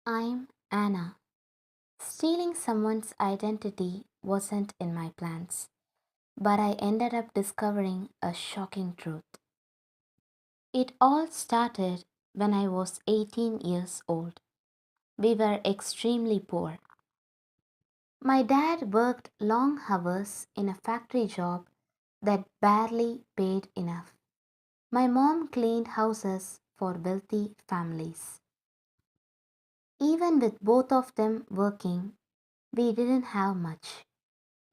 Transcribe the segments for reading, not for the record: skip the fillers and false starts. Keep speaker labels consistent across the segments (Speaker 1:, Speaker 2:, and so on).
Speaker 1: I'm Anna. Stealing someone's identity wasn't in my plans, but I ended up discovering a shocking truth. It all started when I was 18 years old. We were extremely poor. My dad worked long hours in a factory job that barely paid enough. My mom cleaned houses for wealthy families. Even with both of them working, we didn't have much.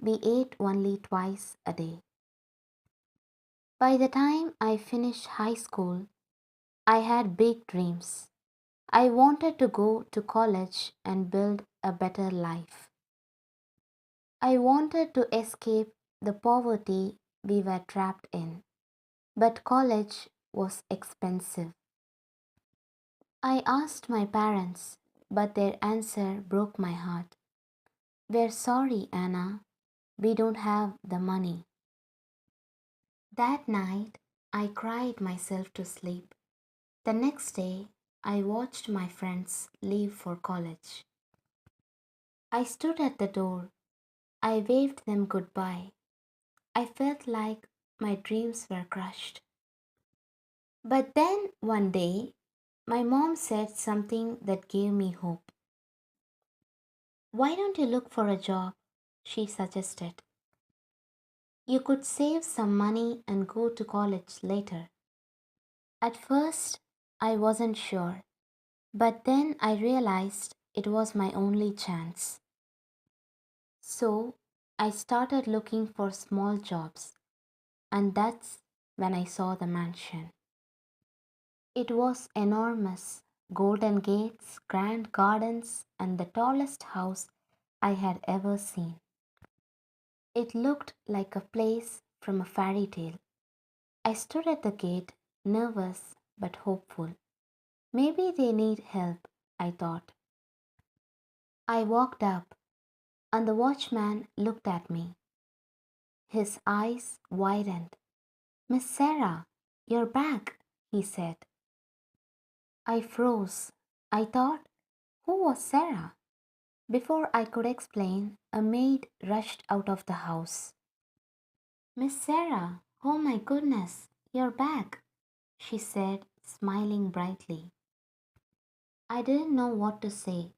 Speaker 1: We ate only twice a day. By the time I finished high school, I had big dreams. I wanted to go to college and build a better life. I wanted to escape the poverty we were trapped in, but college was expensive. I asked my parents, but their answer broke my heart. We're sorry, Anna. We don't have the money. That night, I cried myself to sleep. The next day, I watched my friends leave for college. I stood at the door. I waved them goodbye. I felt like my dreams were crushed. But then one day, my mom said something that gave me hope. Why don't you look for a job? She suggested. You could save some money and go to college later. At first, I wasn't sure, but then I realized it was my only chance. So I started looking for small jobs, and that's when I saw the mansion. It was enormous, golden gates, grand gardens, and the tallest house I had ever seen. It looked like a place from a fairy tale. I stood at the gate, nervous but hopeful. Maybe they need help, I thought. I walked up, and the watchman looked at me. His eyes widened. Miss Sarah, you're back, he said. I froze. I thought, who was Sarah? Before I could explain, a maid rushed out of the house. Miss Sarah, oh my goodness, you're back, she said, smiling brightly. I didn't know what to say.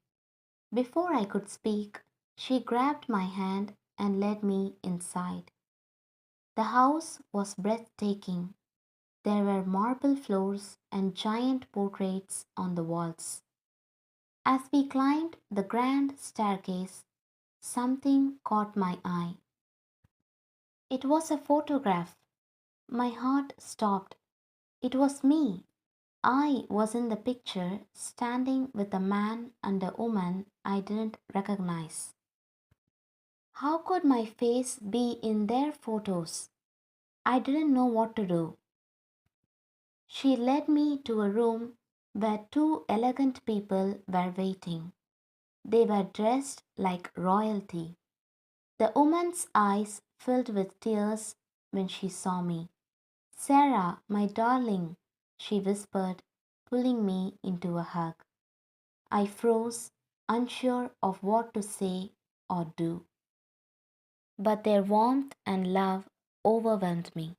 Speaker 1: Before I could speak, she grabbed my hand and led me inside. The house was breathtaking. There were marble floors and giant portraits on the walls. As we climbed the grand staircase, something caught my eye. It was a photograph. My heart stopped. It was me. I was in the picture, standing with a man and a woman I didn't recognize. How could my face be in their photos? I didn't know what to do. She led me to a room where two elegant people were waiting. They were dressed like royalty. The woman's eyes filled with tears when she saw me. Sarah, my darling, she whispered, pulling me into a hug. I froze, unsure of what to say or do. But their warmth and love overwhelmed me.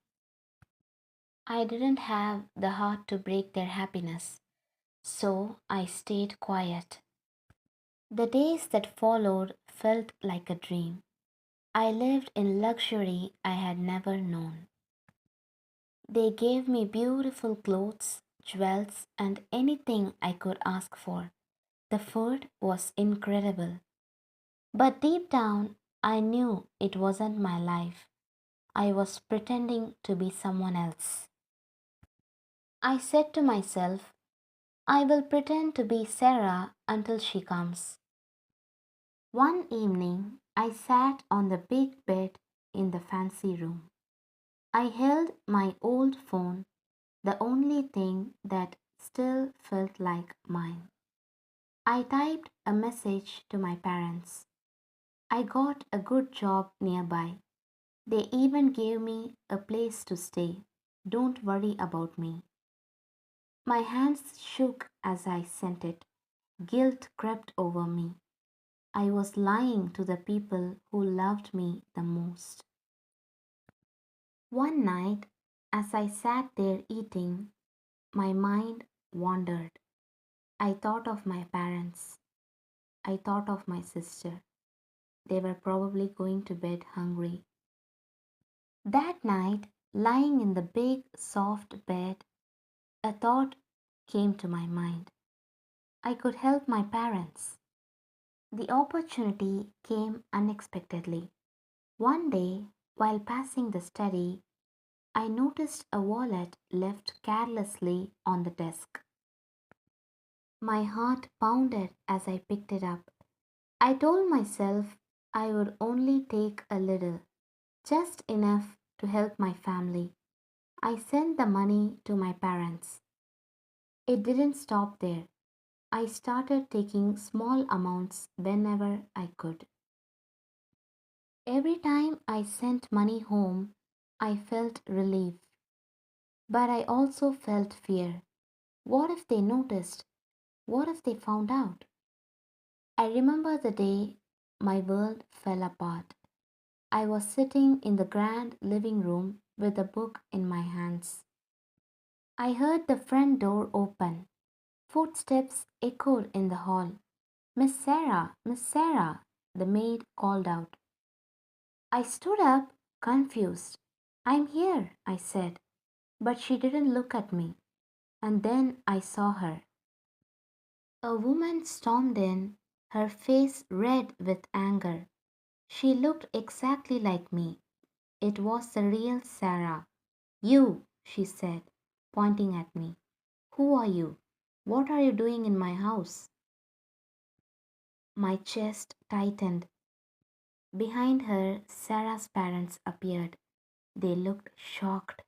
Speaker 1: I didn't have the heart to break their happiness, so I stayed quiet. The days that followed felt like a dream. I lived in luxury I had never known. They gave me beautiful clothes, jewels, and anything I could ask for. The food was incredible. But deep down, I knew it wasn't my life. I was pretending to be someone else. I said to myself, I will pretend to be Sarah until she comes. One evening, I sat on the big bed in the fancy room. I held my old phone, the only thing that still felt like mine. I typed a message to my parents. I got a good job nearby. They even gave me a place to stay. Don't worry about me. My hands shook as I sent it. Guilt crept over me. I was lying to the people who loved me the most. One night, as I sat there eating, my mind wandered. I thought of my parents. I thought of my sister. They were probably going to bed hungry. That night, lying in the big, soft bed, a thought came to my mind. I could help my parents. The opportunity came unexpectedly. One day, while passing the study, I noticed a wallet left carelessly on the desk. My heart pounded as I picked it up. I told myself I would only take a little, just enough to help my family. I sent the money to my parents. It didn't stop there. I started taking small amounts whenever I could. Every time I sent money home, I felt relief. But I also felt fear. What if they noticed? What if they found out? I remember the day my world fell apart. I was sitting in the grand living room with a book in my hands. I heard the front door open. Footsteps echoed in the hall. Miss Sarah, the maid called out. I stood up, confused. I'm here, I said, but she didn't look at me. And then I saw her. A woman stormed in, her face red with anger. She looked exactly like me. It was the real Sarah. You, she said, pointing at me. Who are you? What are you doing in my house? My chest tightened. Behind her, Sarah's parents appeared. They looked shocked.